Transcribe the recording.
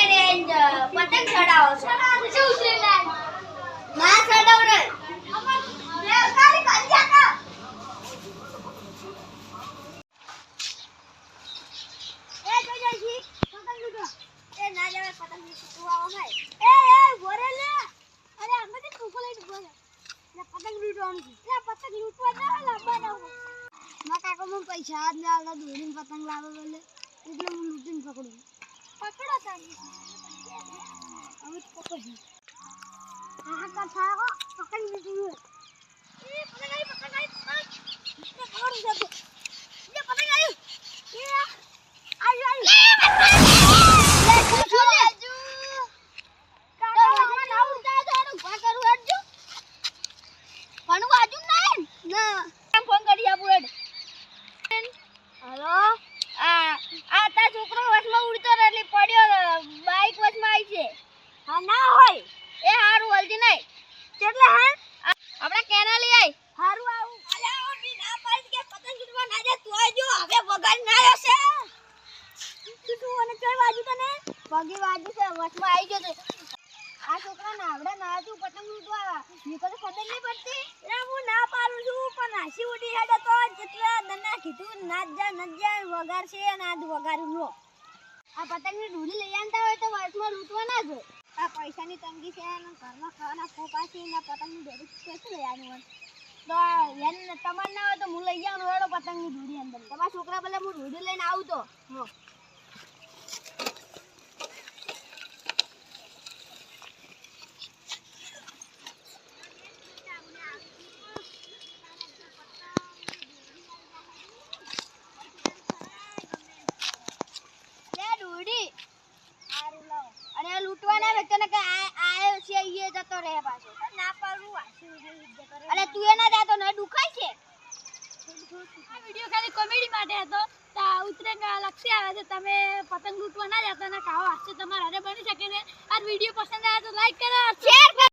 પતંગ ચડાવો છો શું ઉતરેલા ના ચડાવડે લે ખાલી કંજા કા એ જોઈજી પતંગ લૂટો એ ના જાવે પતંગ લૂટો આવો ભાઈ એ ભરે લે અરે અમે તો ટુકો લઈને ભરે લે પતંગ લૂટવાનું છે લે પતંગ લૂટવા ના લાવવાનો ના કાકો મને પૈસા જ ના આલા દોરીને પતંગ લાવે બોલે એટલે હું લૂટીને પકડું પકડો તારી હવે પકડી હા કા થાકો પકડી લીધું એ પતંગ આવી પકડ ને પકડી જતો એ પતંગ આવી એ આયુ લે છોડ આજુ કાકા વચમાં ના ઉડતા તો ઉભા કરું હટજો ભણું આજુ ના ફોન કરી આપું હેડ હેલો આ તા છોકરો વચમાં ઉડતો રે એટલે પડ્યો બાઈક વચમાં આવી છે હા ના હોય એ હારું હલતી નહીં કેટલે હા આપણે કેનાલી આઈ હારું આવું અલ્યા ઓડી ના પાડી કે પતંગ છૂટવા ના જાય તું આજો હવે વગાડ ના આવ્યો છે તું અને કઈ બાજુ તને પગી બાજુ છે વચમાં આવી ગયો આ છોકરા નાવડા ના તું પતંગ લૂટવા નીકો તો ખબર નહીં પડતી એ હું ના પાડું છું પણ હાસી ઉડી હેડે તો જેટલા દના કીધું નાચ જા વગાર છે અને આજ વગારું લો આ પતંગની ઢૂલી લઈ આનતા હોય તો વર્ષમાં લૂટવા ના જો આ પૈસાની તંગી છે અને ઘરમાં ખાવાના ખોપા છે ને પતંગની ઢોરી કેસે લઈ આનું તો એને તમાર ના હોય તો હું લઈ આવું હેડો પતંગની ઢૂલી અંદર તમારા છોકરા ભલે હું ઢૂલી લઈને આવું તો હો અને લૂટવાના વ્યક્તિને કે આયો છે ઈ જતો રહે પાછો ના પાડું વાસી જતો રહે અરે તું એના જાતો ને દુખાય છે આ વિડિયો ખાલી કોમેડી માટે હતો તા ઉતરેંગા લક્ષ્ય આવે છે તમે પતંગ લૂટવા ના જતા ને કાવો હાસ્ય તમારા હારે બની શકે ને આ વિડિયો પસંદ આવે તો લાઈક કરો શેર કરો